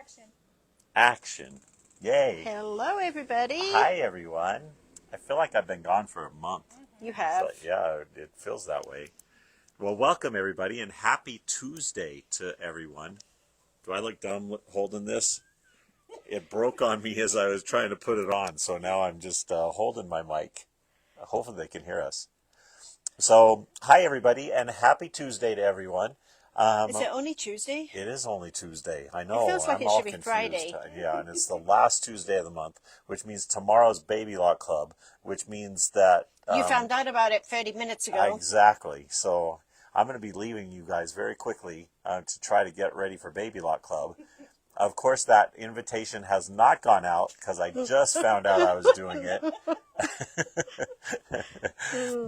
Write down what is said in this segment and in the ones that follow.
Action. Action. Yay. Hello, everybody. Hi, everyone. I feel like I've been gone for a month. You have. So, yeah, it feels that way. Well, welcome, everybody, and happy Tuesday to everyone. Do I look dumb holding this? It broke on me as I was trying to put it on, so now I'm just holding my mic. Hopefully they can hear us. So, hi, everybody, and happy Tuesday to everyone. Is it only Tuesday? It is only Tuesday. I know. It feels like I'm it all should be confused. Friday. Yeah, and it's the last Tuesday of the month, which means tomorrow's Baby Lock Club, which means that... You found out about it 30 minutes ago. Exactly. So I'm going to be leaving you guys very quickly to try to get ready for Baby Lock Club. Of course, that invitation has not gone out because I just found out I was doing it.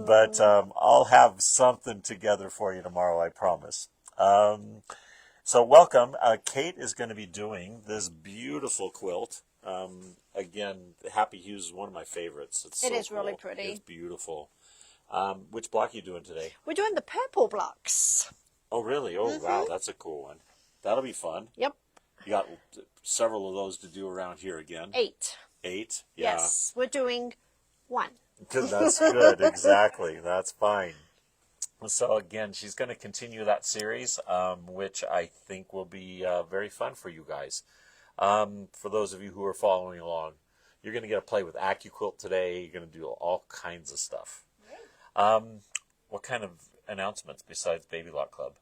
But I'll have something together for you tomorrow, I promise. So welcome. Kate is going to be doing this beautiful quilt. Again, Happy Hues is one of my favorites. It is really pretty. It's beautiful. Which block are you doing today? We're doing the purple blocks. Oh, really? Oh, wow. That's a cool one. That'll be fun. Yep. You got several of those to do around here again. 8. 8? Yeah. Yes. We're doing 1. That's good. Exactly. That's fine. So again, she's going to continue that series, which I think will be very fun for you guys. For those of you who are following along, you're going to get to play with AccuQuilt today. You're going to do all kinds of stuff. What kind of announcements besides Baby Lock Club?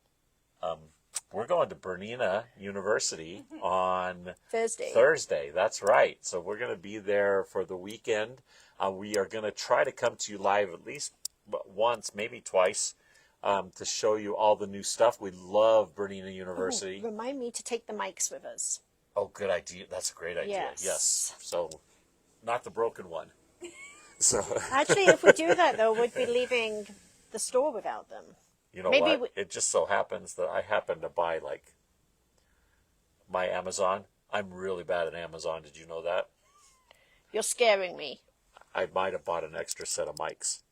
We're going to Bernina University on Thursday. That's right. So we're going to be there for the weekend. We are going to try to come to you live at least once, maybe twice, to show you all the new stuff. We love Bernina University. Ooh, remind me to take the mics with us. Oh, good idea. That's a great idea. Yes. So, not the broken one. So Actually, if we do that, though, we'd be leaving the store without them. You know what? It just so happens that I happen to buy, like, my Amazon. I'm really bad at Amazon. Did you know that? You're scaring me. I might have bought an extra set of mics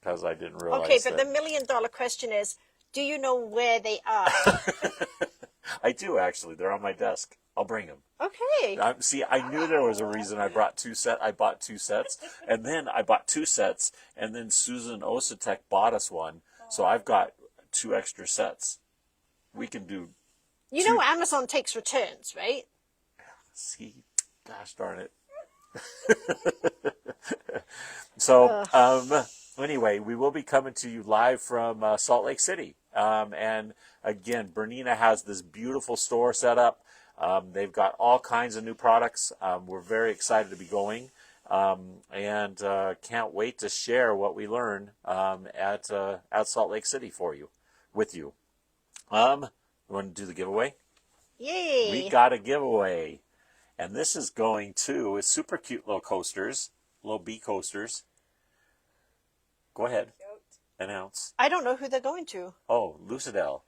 because I didn't realize Okay, but the million-dollar question is, do you know where they are? I do, actually. They're on my desk. I'll bring them. Okay. See, I knew there was a reason I bought two sets, and then I bought 2 sets, and then Susan Osatek bought us one, so I've got 2 extra sets. We can do... You know Amazon takes returns, right? See, gosh darn it. So, anyway, we will be coming to you live from Salt Lake City. And again, Bernina has this beautiful store set up. They've got all kinds of new products. We're very excited to be going, and can't wait to share what we learn at Salt Lake City with you. You want to do the giveaway? Yay! We got a giveaway, and this is going to super cute little coasters, little bee coasters. Go ahead, announce. I don't know who they're going to. Oh, Lucidel.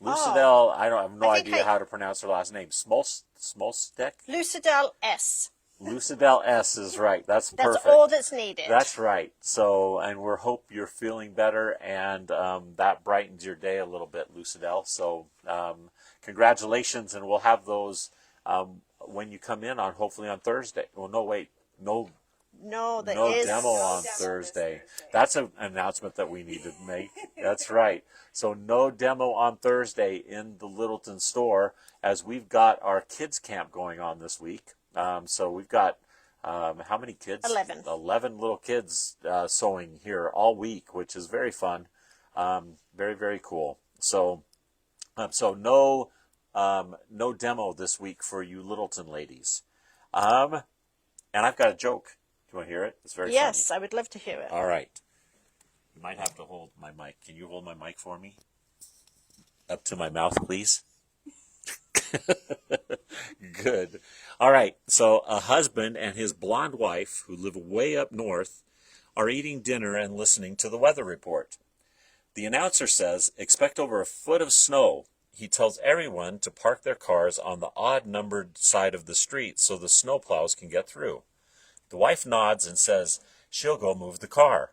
Lucidel, I have no idea how to pronounce her last name. Smolstek? Lucidel S. Lucidel S is right. That's perfect. That's all that's needed. That's right. So, and we hope you're feeling better, and that brightens your day a little bit, Lucidel. So, congratulations, and we'll have those when you come in hopefully on Thursday. Well, no, wait. No demo on Thursday. That's an announcement that we need to make. That's right. So no demo on Thursday in the Littleton store, as we've got our kids camp going on this week. So we've got how many kids? 11. 11 little kids sewing here all week, which is very fun. Very, very cool. So no demo this week for you Littleton ladies. And I've got a joke. You want to hear it? It's very funny. Yes, I would love to hear it. All right. You might have to hold my mic. Can you hold my mic for me? Up to my mouth, please. Good. All right. So a husband and his blonde wife, who live way up north, are eating dinner and listening to the weather report. The announcer says, expect over a foot of snow. He tells everyone to park their cars on the odd-numbered side of the street so the snowplows can get through. The wife nods and says she'll go move the car.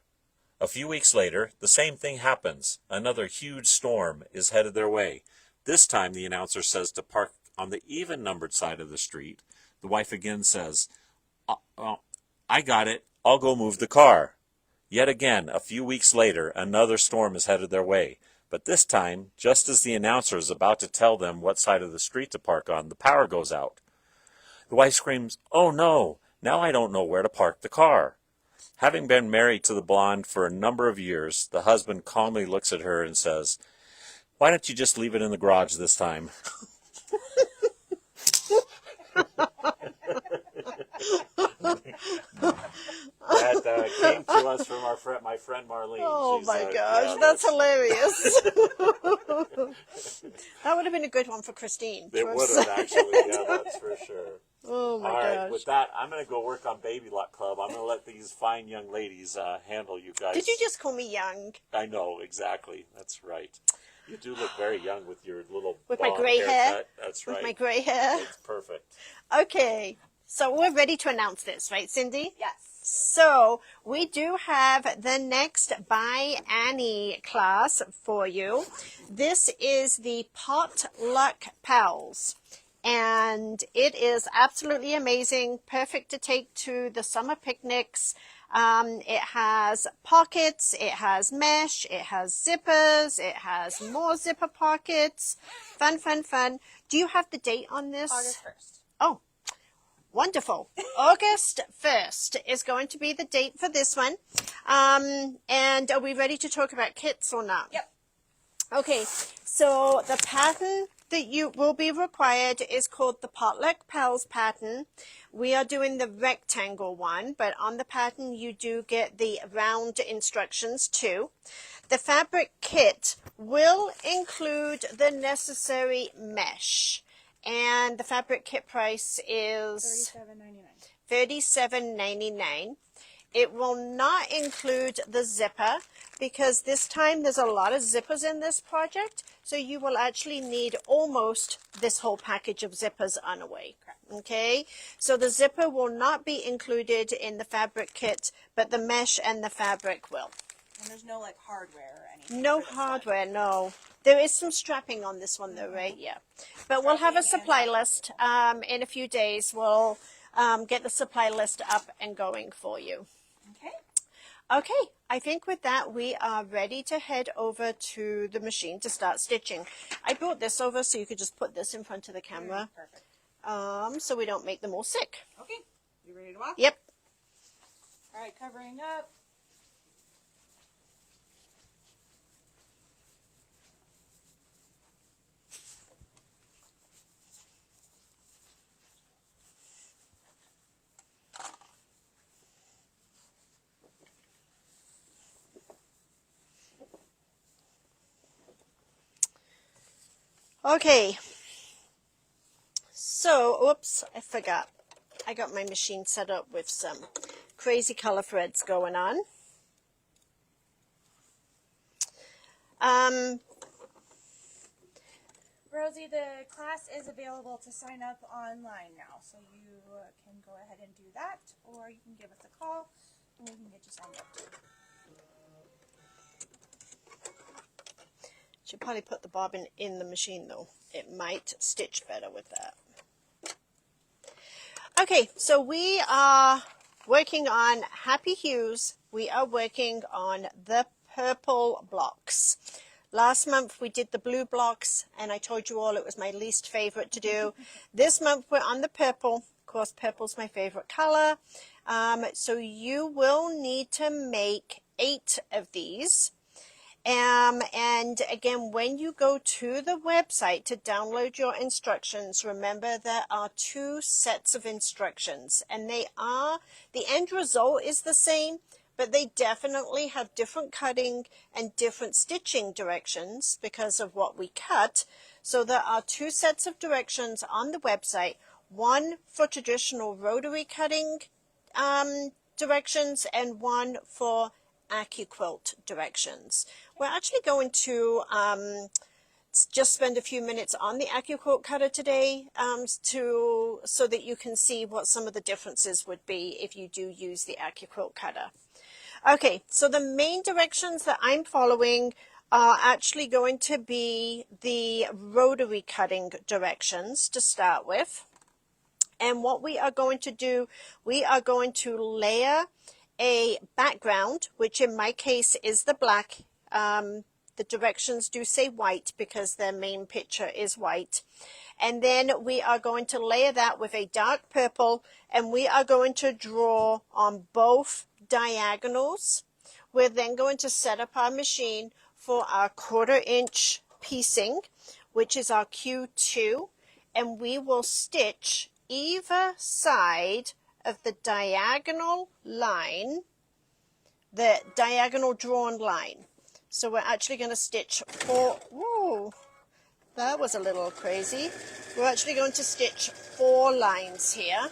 A few weeks later, the same thing happens. Another huge storm is headed their way. This time, the announcer says to park On the even-numbered side of the street, the wife again says, I got it. I'll go move the car. Yet again, a few weeks later, another storm is headed their way. But this time, just as the announcer is about to tell them what side of the street to park on, the power goes out. The wife screams, "Oh no! Now I don't know where to park the car." Having been married to the blonde for a number of years, the husband calmly looks at her and says, "Why don't you just leave it in the garage this time?" That came to us from my friend Marlene. Oh She's, my gosh, yeah, that's hilarious. That would have been a good one for Christine. It would have actually, yeah, that's for sure. Oh my All right, gosh. with that, I'm going to go work on Baby Luck Club. I'm going to let these fine young ladies handle you guys. Did you just call me young? I know, exactly. That's right. You do look very young with your little With my blonde gray haircut. hair? That's right. With my gray hair? It's perfect. Okay, so we're ready to announce this, right, Cindy? Yes. So we do have the next By Annie class for you. This is the Potluck Pals. And it is absolutely amazing, perfect to take to the summer picnics. It has pockets, it has mesh, it has zippers, it has more zipper pockets. Fun, fun, fun. Do you have the date on this? August 1st. Oh, wonderful. August 1st is going to be the date for this one. And are we ready to talk about kits or not? Yep. Okay, so the pattern that you will be required is called the Potluck Pals pattern. We are doing the rectangle one, but on the pattern you do get the round instructions too. The fabric kit will include the necessary mesh, and the fabric kit price is $37.99. It will not include the zipper because this time there's a lot of zippers in this project, so you will actually need almost this whole package of zippers on the way. Okay, so the zipper will not be included in the fabric kit, but the mesh and the fabric will. And there's no like hardware or anything. No hardware, no. There is some strapping on this one though, right? Yeah. But we'll have a supply list in a few days. We'll get the supply list up and going for you. Okay. Okay, I think with that we are ready to head over to the machine to start stitching. I brought this over so you could just put this in front of the camera. Perfect. So we don't make them all sick. Okay. You ready to walk? Yep. All right, covering up. Okay. So, oops, I forgot. I got my machine set up with some crazy color threads going on. Rosie, the class is available to sign up online now, so you can go ahead and do that, or you can give us a call and we can get you signed up too. Should probably put the bobbin in the machine though. It might stitch better with that. Okay, so we are working on Happy Hues. We are working on the purple blocks. Last month we did the blue blocks, and I told you all it was my least favorite to do. This month we're on the purple. Of course, purple's my favorite color. So you will need to make 8 of these. And again, when you go to the website to download your instructions, remember there are 2 sets of instructions, and the end result is the same, but they definitely have different cutting and different stitching directions because of what we cut. So there are 2 sets of directions on the website, one for traditional rotary cutting directions and one for AccuQuilt directions. We're actually going to just spend a few minutes on the AccuQuilt cutter today so that you can see what some of the differences would be if you do use the AccuQuilt cutter. Okay, so the main directions that I'm following are actually going to be the rotary cutting directions to start with. And what we are going to do, we are going to layer a background, which in my case is the black. The directions do say white because their main picture is white. And then we are going to layer that with a dark purple, and we are going to draw on both diagonals. We're then going to set up our machine for our 1/4 inch piecing, which is our Q2, and we will stitch either side of the diagonal line, the diagonal drawn line. So we're actually going to stitch 4, whoa, that was a little crazy. We're actually going to stitch 4 lines here.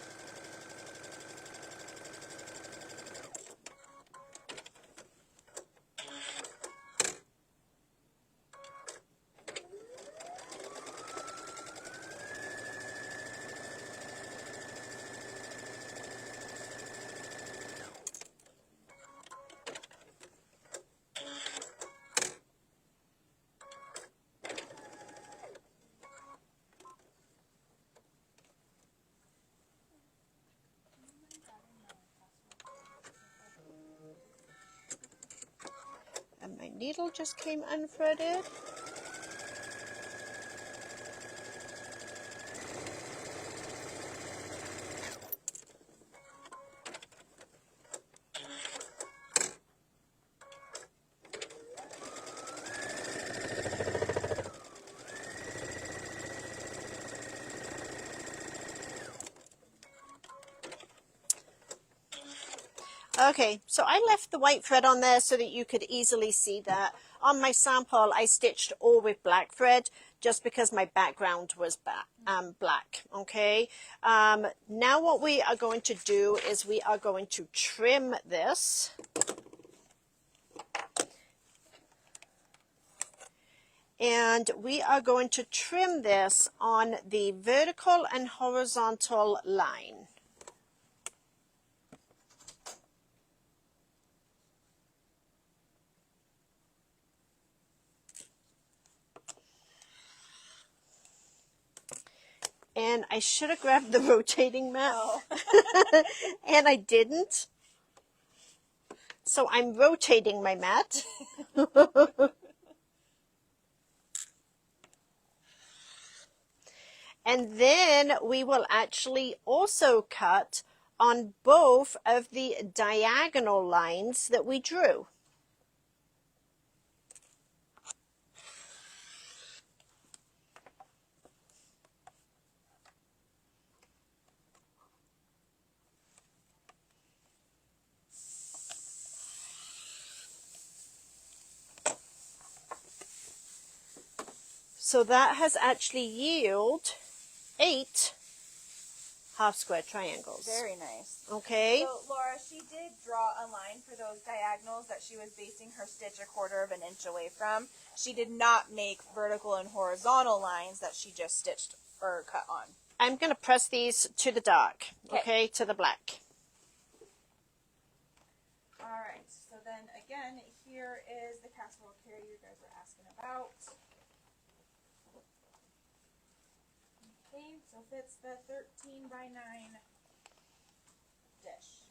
And my needle just came unthreaded. Okay, so I left the white thread on there so that you could easily see that. On my sample, I stitched all with black thread just because my background was black, okay? Now what we are going to do is we are going to trim this. And we are going to trim this on the vertical and horizontal line. And I should have grabbed the rotating mat, and I didn't. So I'm rotating my mat. And then we will actually also cut on both of the diagonal lines that we drew. So that has actually yielded 8 half square triangles. Very nice. Okay. So Laura, she did draw a line for those diagonals that she was basing her stitch 1/4 inch away from. She did not make vertical and horizontal lines that she just stitched or cut on. I'm going to press these to the dark, okay, to the black. All right, so then again, here is the casserole carrier you guys were asking about. Okay, so fits the 13 by 9 dish.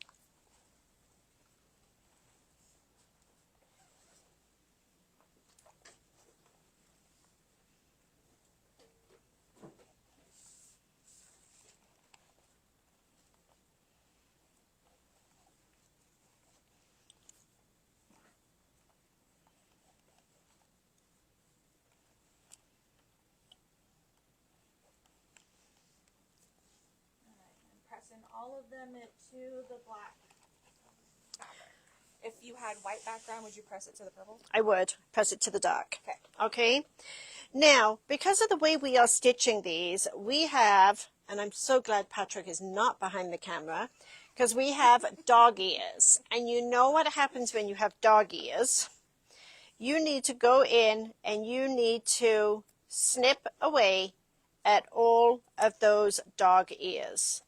Pressing all of them into the black fabric. If you had white background, would you press it to the purple? I would press it to the dark. Okay. Okay. Now, because of the way we are stitching these, we have, and I'm so glad Patrick is not behind the camera, because we have dog ears. And you know what happens when you have dog ears. You need to go in and you need to snip away at all of those dog ears.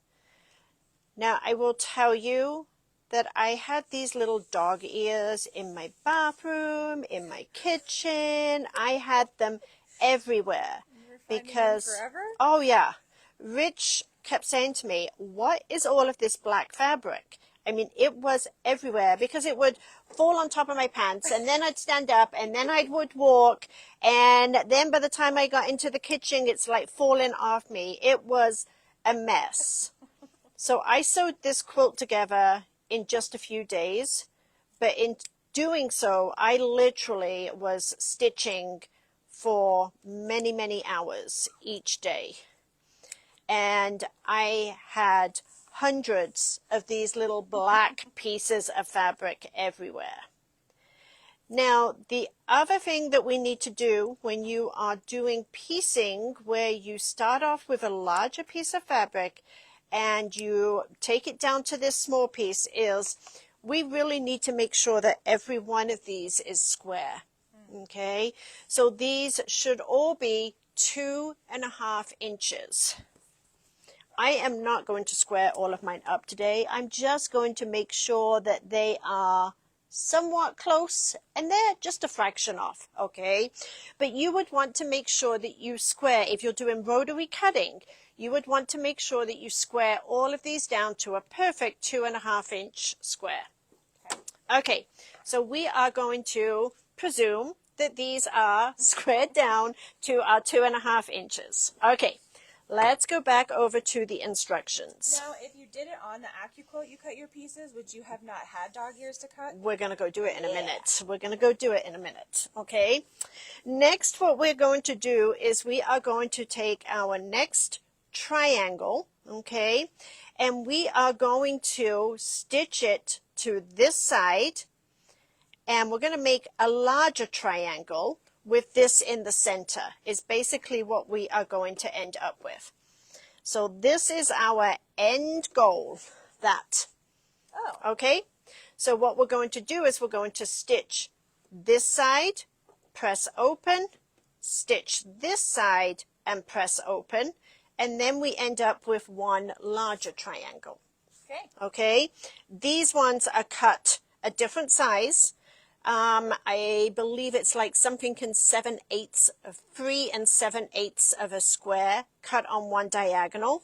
Now, I will tell you that I had these little dog ears in my bathroom, in my kitchen. I had them everywhere. You were finding them Because, forever? oh yeah, Rich kept saying to me, what is all of this black fabric? I mean, it was everywhere because it would fall on top of my pants and then I'd stand up and then I would walk. And then by the time I got into the kitchen, it's like falling off me. It was a mess. So I sewed this quilt together in just a few days. But in doing so, I literally was stitching for many, many hours each day. And I had hundreds of these little black pieces of fabric everywhere. Now, the other thing that we need to do when you are doing piecing, where you start off with a larger piece of fabric and you take it down to this small piece, is we really need to make sure that every one of these is square. Okay, so these should all be 2.5 inches. I am not going to square all of mine up today. I'm just going to make sure that they are somewhat close and they're just a fraction off, okay? But you would want to make sure that you square, if you're doing rotary cutting, you would want to make sure that you square all of these down to a perfect 2.5 inch square. Okay, so we are going to presume that these are squared down to our 2.5 inches. Okay. Let's go back over to the instructions. Now, if you did it on the AccuQuilt, you cut your pieces, would you have not had dog ears to cut? We're going to go do it in a minute. We're going to go do it in a minute, okay? Next, what we're going to do is we are going to take our next triangle, okay? And we are going to stitch it to this side, and we're going to make a larger triangle with this in the center is basically what we are going to end up with. So this is our end goal, that. Oh. Okay, so what we're going to do is we're going to stitch this side, press open, stitch this side and press open, and then we end up with one larger triangle. Okay. Okay, these ones are cut a different size. I believe it's like something in 7/8 of 3 7/8 of a square cut on one diagonal.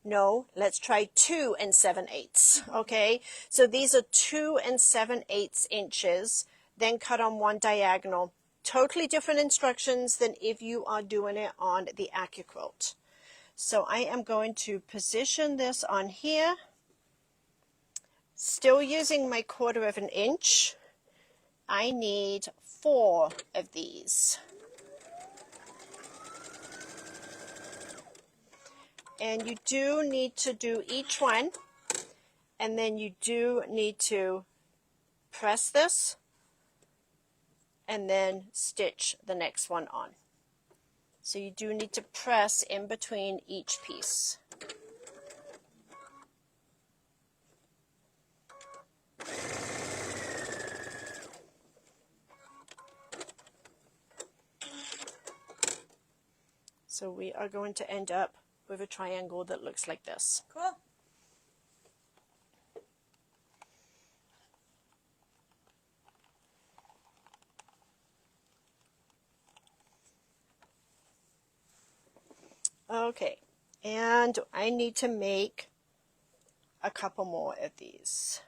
No, let's try 2 7/8. Okay, so these are 2 7/8 inches, then cut on one diagonal. Totally different instructions than if you are doing it on the AccuQuilt. So I am going to position this on here. Still using my 1/4 inch, I need 4 of these. And you do need to do each one, and then you do need to press this and then stitch the next one on. So you do need to press in between each piece. So we are going to end up with a triangle that looks like this. Cool. Okay, and I need to make a couple more of these.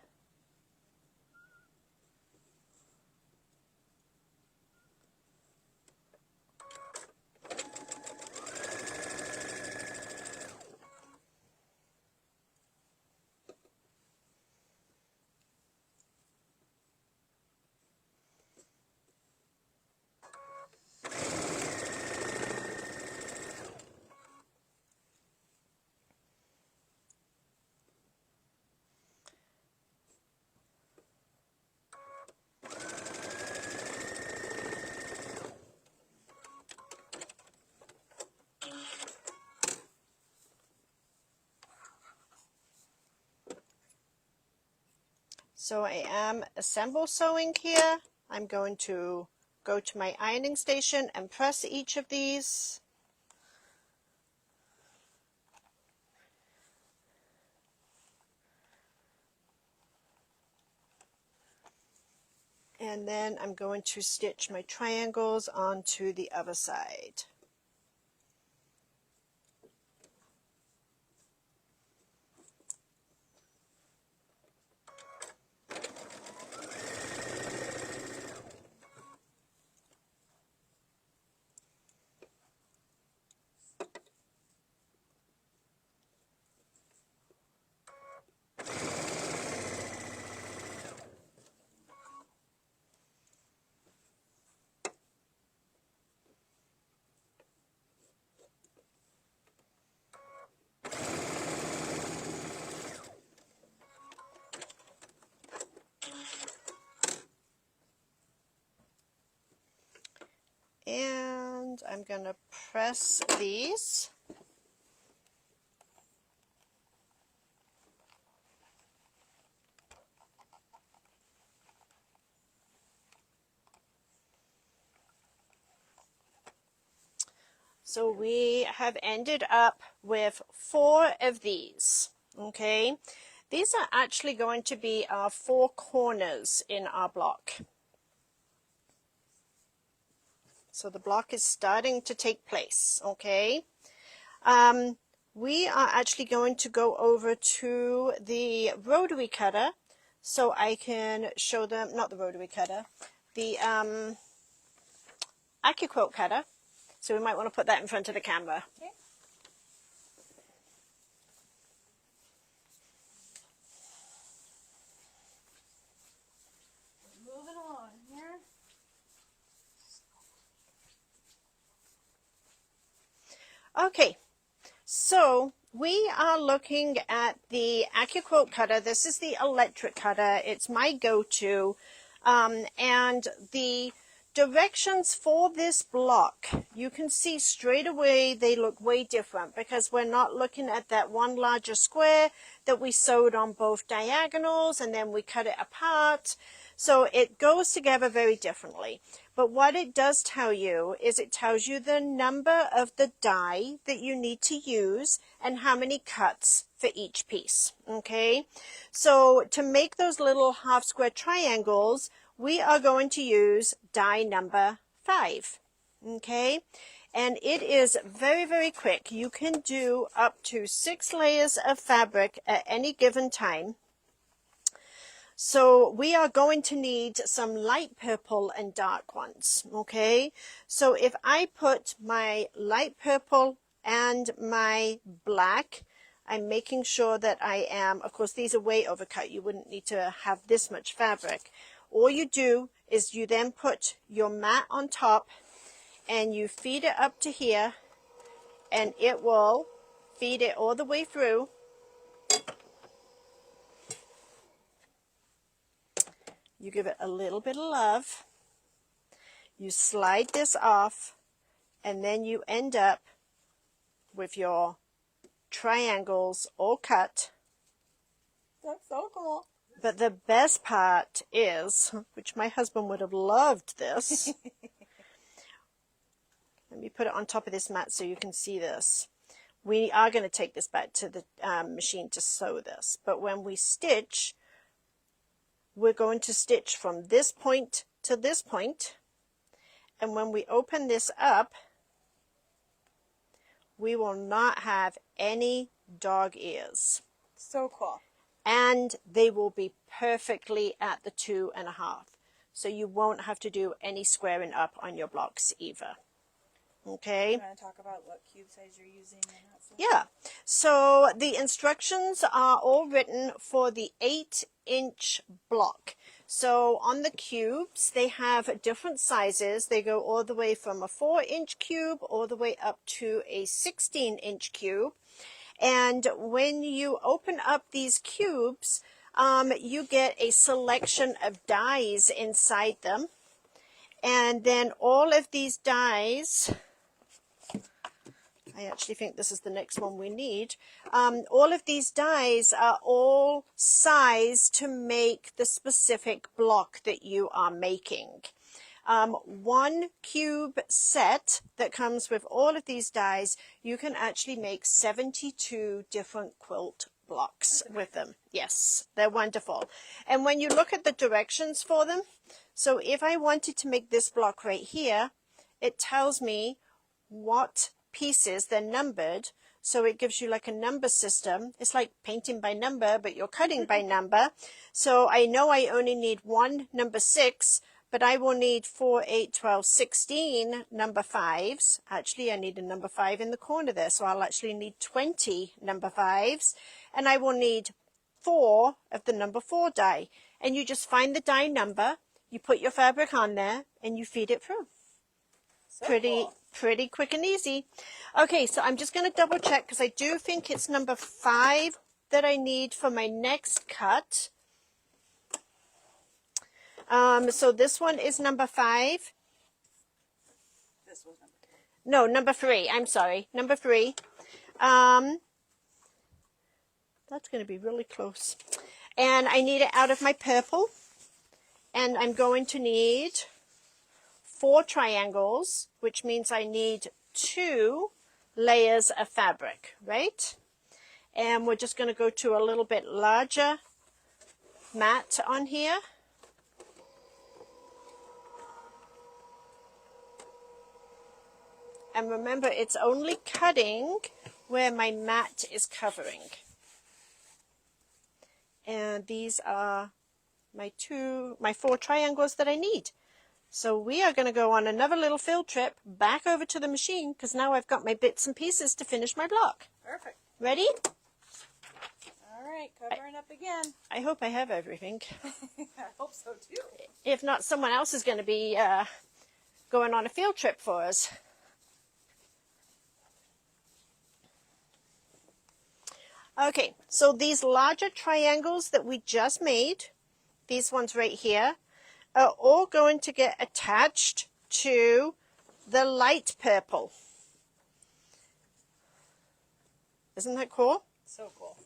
So I am assemble sewing here. I'm going to go to my ironing station and press each of these. And then I'm going to stitch my triangles onto the other side. And I'm going to press these. So we have ended up with 4 of these, okay? These are actually going to be our 4 corners in our block. So the block is starting to take place, okay? We are actually going to go over to the rotary cutter so I can show them, not the rotary cutter, the AccuQuilt cutter. So we might want to put that in front of the camera. Okay. Moving along here. Okay, so we are looking at the AccuQuilt cutter. This is the electric cutter. It's my go-to. And the directions for this block, you can see straight away they look way different because we're not looking at that one larger square that we sewed on both diagonals and then we cut it apart. So it goes together very differently. But what it does tell you is it tells you the number of the die that you need to use and how many cuts for each piece, okay? So to make those little half square triangles, we are going to use die number 5, okay? And it is very, very quick. You can do up to 6 layers of fabric at any given time. So we are going to need some light purple and dark ones, okay? So if I put my light purple and my black, I'm making sure that I am, of course these are way overcut, you wouldn't need to have this much fabric. All you do is you then put your mat on top and you feed it up to here and it will feed it all the way through. You give it a little bit of love, you slide this off, and then you end up with your triangles all cut. That's so cool. But the best part is, which my husband would have loved this, let me put it on top of this mat so you can see this. We are going to take this back to the machine to sew this, but when we stitch, we're going to stitch from this point to this point, and when we open this up, we will not have any dog ears. So cool. And they will be perfectly at the 2.5. So you won't have to do any squaring up on your blocks either. Okay? You want to talk about what cube size you're using and that stuff? Yeah. So the instructions are all written for the 8-inch block. So on the cubes, they have different sizes. They go all the way from a 4-inch cube all the way up to a 16-inch cube. And when you open up these cubes, you get a selection of dies inside them. And then all of these dies, I actually think this is the next one we need. All of these dies are all sized to make the specific block that you are making. One cube set that comes with all of these dies, you can actually make 72 different quilt blocks with them. Yes, they're wonderful. And when you look at the directions for them, so if I wanted to make this block right here, it tells me what pieces they're numbered. So it gives you like a number system. It's like painting by number, but you're cutting by number. So I know I only need one number 6, but I will need 4, 8, 12, 16 number 5s. Actually, I need a number 5 in the corner there, so I'll actually need 20 number 5s. And I will need 4 of the number 4 die. And you just find the die number, you put your fabric on there, and you feed it through. So cool. Pretty quick and easy. Okay, so I'm just going to double check because I do think it's number 5 that I need for my next cut. So this one is number 5. This was number 3. No, number 3. I'm sorry, number 3. That's going to be really close. And I need it out of my purple. And I'm going to need 4 triangles, which means I need 2 layers of fabric, right? And we're just going to go to a little bit larger mat on here. And remember, it's only cutting where my mat is covering. And these are my 4 triangles that I need. So we are going to go on another little field trip back over to the machine because now I've got my bits and pieces to finish my block. Perfect. Ready? All right, covering up again. I hope I have everything. I hope so too. If not, someone else is going to be going on a field trip for us. Okay, so these larger triangles that we just made, these ones right here, are all going to get attached to the light purple. Isn't that cool? So cool.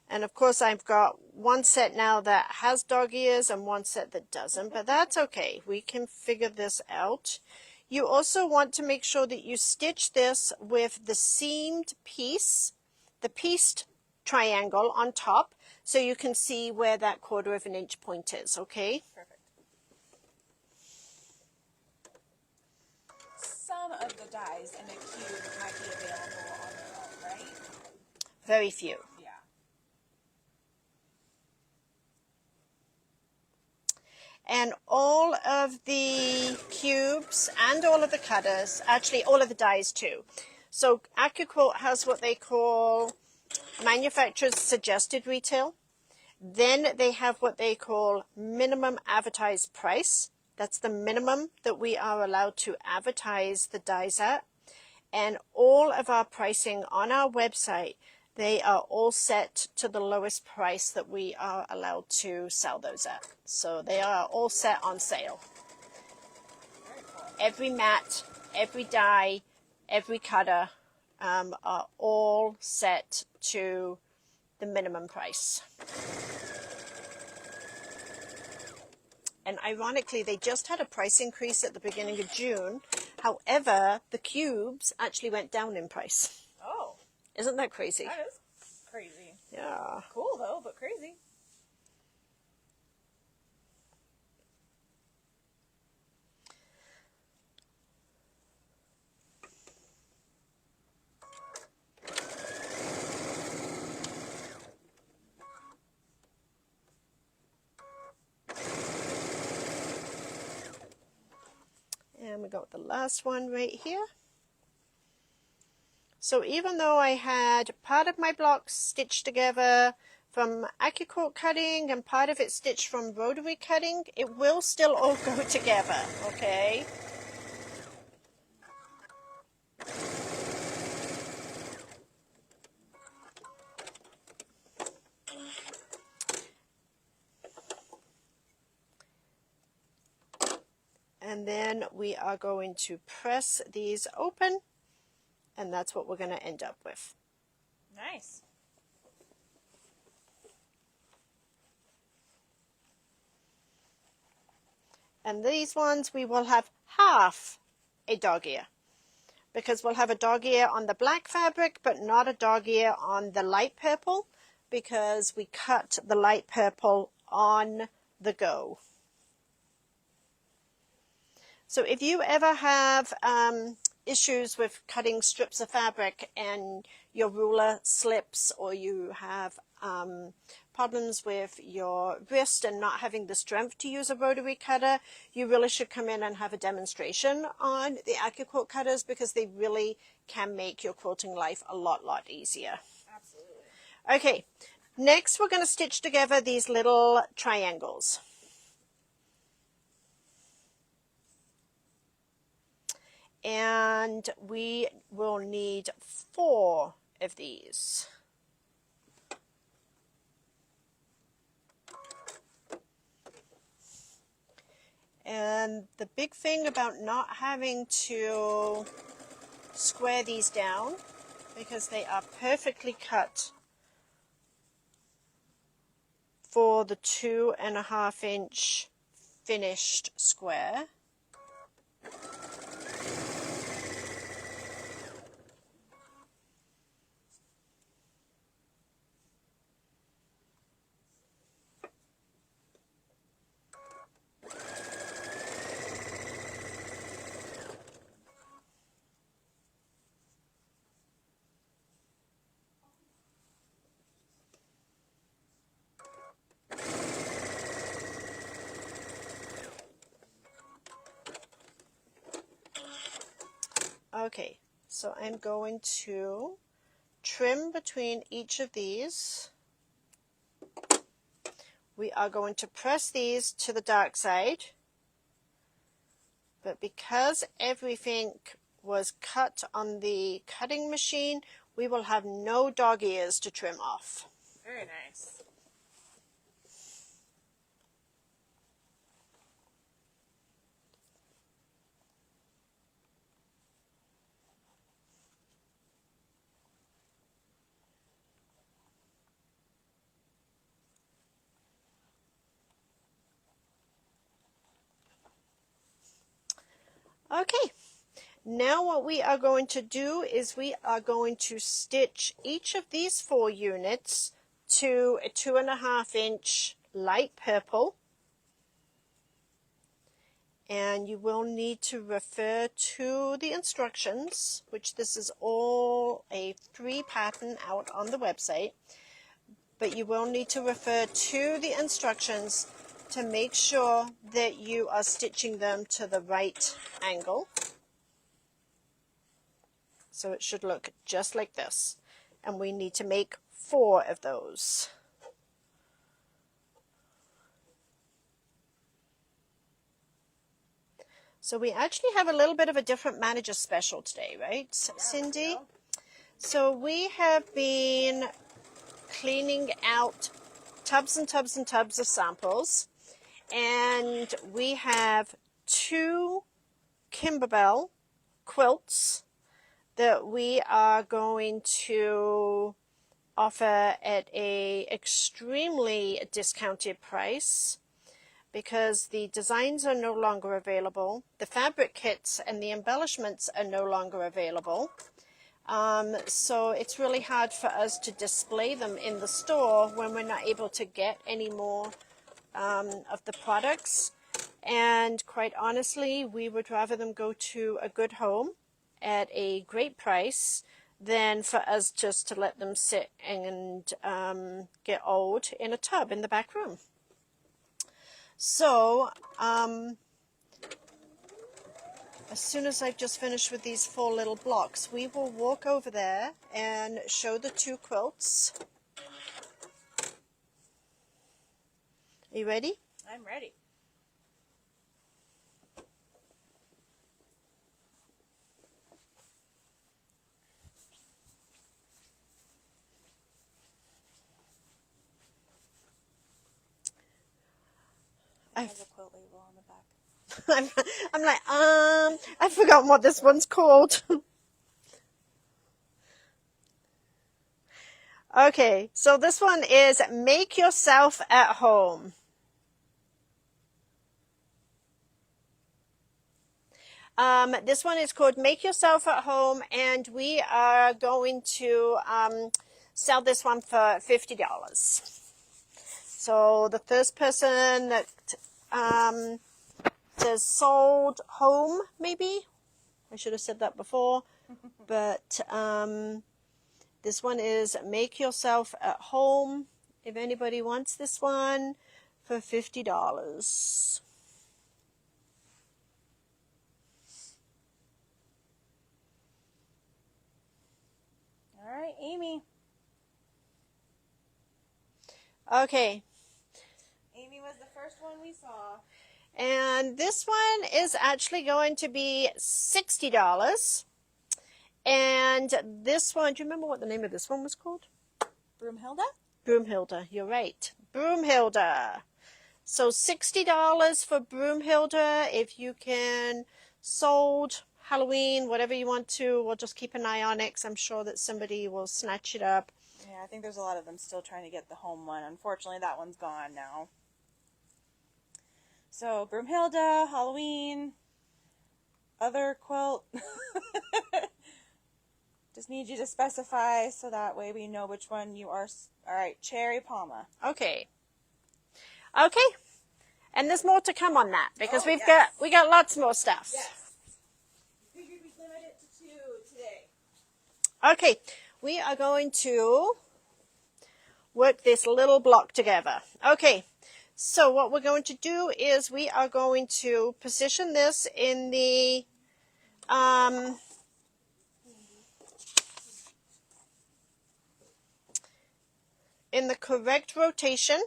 And of course I've got one set now that has dog ears and one set that doesn't, but that's okay. We can figure this out. You also want to make sure that you stitch this with the seamed piece, the pieced triangle on top, so you can see where that 1/4 inch point is, okay? Perfect. Some of the dies in a cube might be available on their own, right? Very few. Yeah. And all of the cubes and all of the cutters, actually all of the dies too. So AccuQuilt has what they call manufacturer's suggested retail. Then they have what they call minimum advertised price. That's the minimum that we are allowed to advertise the dies at. And all of our pricing on our website, they are all set to the lowest price that we are allowed to sell those at. So they are all set on sale. Very cool. Every mat, every die, every cutter are all set to the minimum price. And ironically, they just had a price increase at the beginning of June. However, the cubes actually went down in price. Oh, Isn't that crazy? that is crazy. Yeah. Cool though, but crazy. And we got the last one right here. So even though I had part of my blocks stitched together from AccuQuilt cutting and part of it stitched from rotary cutting, it will still all go together, okay? And then we are going to press these open, and that's what we're going to end up with. Nice. And these ones we will have half a dog ear. because we'll have a dog ear on the black fabric, but not a dog ear on the light purple, because we cut the light purple on the go. So if you ever have issues with cutting strips of fabric and your ruler slips, or you have problems with your wrist and not having the strength to use a rotary cutter, you really should come in and have a demonstration on the AccuQuilt cutters, because they really can make your quilting life a lot easier. Absolutely. Okay, next we're going to stitch together these little triangles. And we will need 4 of these. And the big thing about not having to square these down, because they are perfectly cut for the 2.5 inch finished square. Okay, so I'm going to trim between each of these. We are going to press these to the dark side, but because everything was cut on the cutting machine, we will have no dog ears to trim off. Very nice. Okay, now what we are going to do is we are going to stitch each of these 4 units to a 2.5 inch light purple. And you will need to refer to the instructions, which this is all a free pattern out on the website. But you will need to refer to the instructions to make sure that you are stitching them to the right angle. So it should look just like this. And we need to make 4 of those. So we actually have a little bit of a different manager special today, right, Cindy? So we have been cleaning out tubs and tubs and tubs of samples, and we have 2 Kimberbell quilts that we are going to offer at a extremely discounted price, because the designs are no longer available, the fabric kits and the embellishments are no longer available. So it's really hard for us to display them in the store when we're not able to get any more of the products. And quite honestly, we would rather them go to a good home at a great price than for us just to let them sit and get old in a tub in the back room. So, as soon as I've just finished with these 4 little blocks, we will walk over there and show the 2 quilts. Are you ready? I'm ready. Has a quilt label on the back. I'm like, I've forgotten what this one's called. Okay, so this one is Make Yourself at Home. This one is called Make Yourself at Home, and we are going to sell this one for $50. So the first person that says sold home, maybe? I should have said that before. But this one is Make Yourself at Home. If anybody wants this one, for $50. All right, Amy. Okay. Amy was the first one we saw. And this one is actually going to be $60. And this one, do you remember what the name of this one was called? Broomhilda? Broomhilda, you're right. Broomhilda. So $60 for Broomhilda. If you can sold Halloween, whatever you want to, we'll just keep an eye on it 'cause I'm sure that somebody will snatch it up. Yeah, I think there's a lot of them still trying to get the home one. Unfortunately, that one's gone now. So, Broomhilda, Halloween, other quilt. Just need you to specify so that way we know which one you are. All right, Cherry Palma. Okay. Okay. And there's more to come on that because we got lots more stuff. Yes. Figured we'd limit it to 2 today. Okay. We are going to work this little block together. Okay. So what we're going to do is we are going to position this in the correct rotation.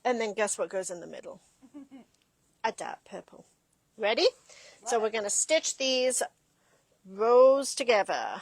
And then guess what goes in the middle? A dark purple. Ready? So we're going to stitch these rows together.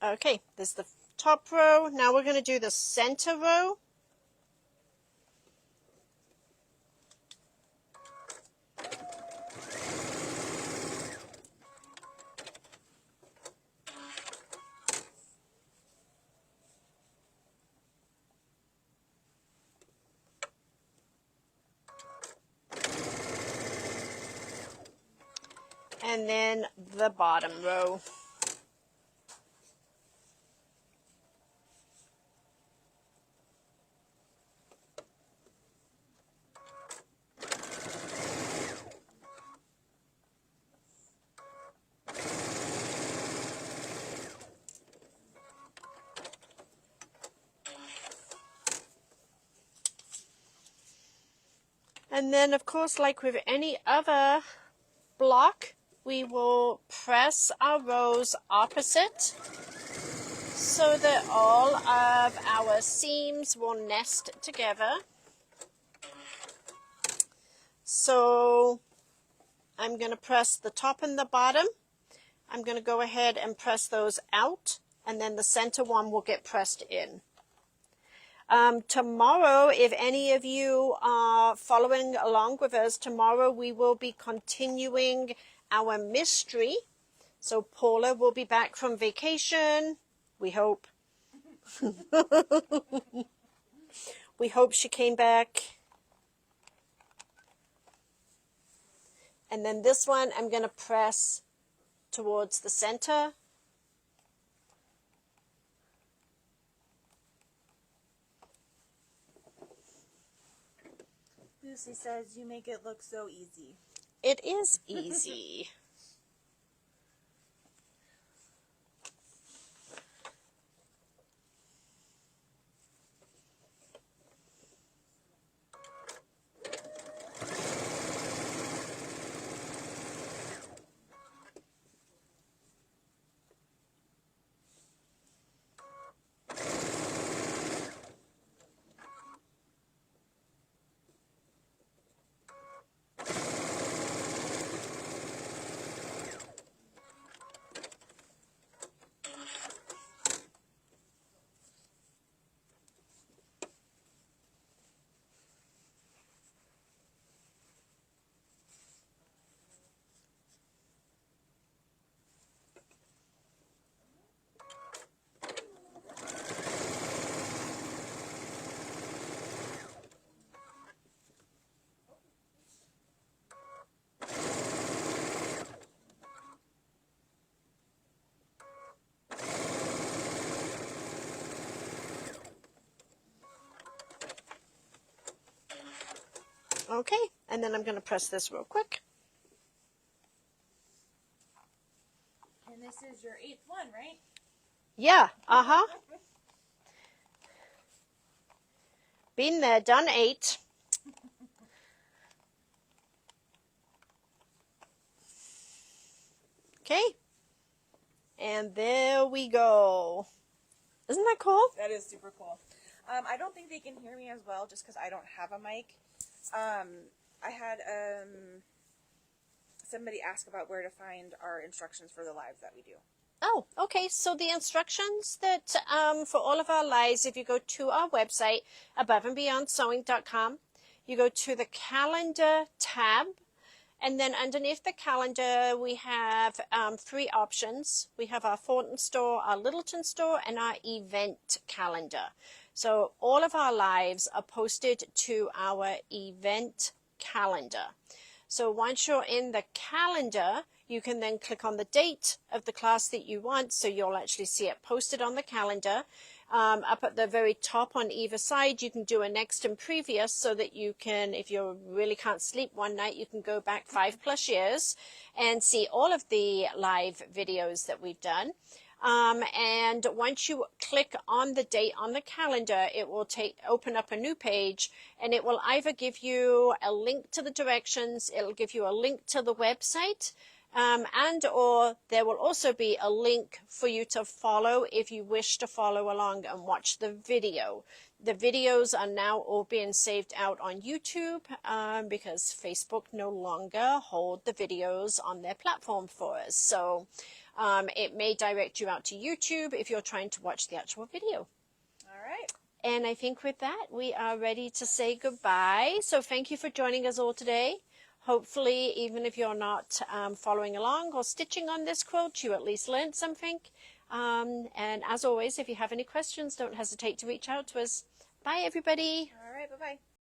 Okay, there's the top row. Now we're going to do the center row. And then the bottom row. And then, of course, like with any other block, we will press our rows opposite so that all of our seams will nest together. So I'm going to press the top and the bottom. I'm going to go ahead and press those out, and then the center one will get pressed in. Tomorrow, if any of you are following along with us, tomorrow we will be continuing our mystery. So Paula will be back from vacation, we hope. We hope she came back. And then this one, I'm going to press towards the center. Lucy says you make it look so easy. It is easy. Okay, and then I'm going to press this real quick. And this is your 8th one, right? Yeah, uh-huh. Been there, done 8. Okay, and there we go. Isn't that cool? That is super cool. I don't think they can hear me as well just because I don't have a mic. I had somebody ask about where to find our instructions for the lives that we do. Oh, okay. So the instructions that for all of our lives, if you go to our website, aboveandbeyondsewing.com, you go to the calendar tab, and then underneath the calendar, we have 3 options. We have our Thornton store, our Littleton store, and our event calendar. So all of our lives are posted to our event calendar. So once you're in the calendar, you can then click on the date of the class that you want, so you'll actually see it posted on the calendar. Up at the very top on either side, you can do a next and previous so that you can, if you really can't sleep one night, you can go back 5+ years and see all of the live videos that we've done. And once you click on the date on the calendar, it will open up a new page, and it will either give you a link to the directions, it'll give you a link to the website, and or there will also be a link for you to follow if you wish to follow along and watch the video. The videos are now all being saved out on YouTube because Facebook no longer hold the videos on their platform for us. So it may direct you out to YouTube if you're trying to watch the actual video. All right. And I think with that, we are ready to say goodbye. So thank you for joining us all today. Hopefully, even if you're not following along or stitching on this quilt, you at least learned something. And as always, if you have any questions, don't hesitate to reach out to us. Bye, everybody. All right. Bye-bye.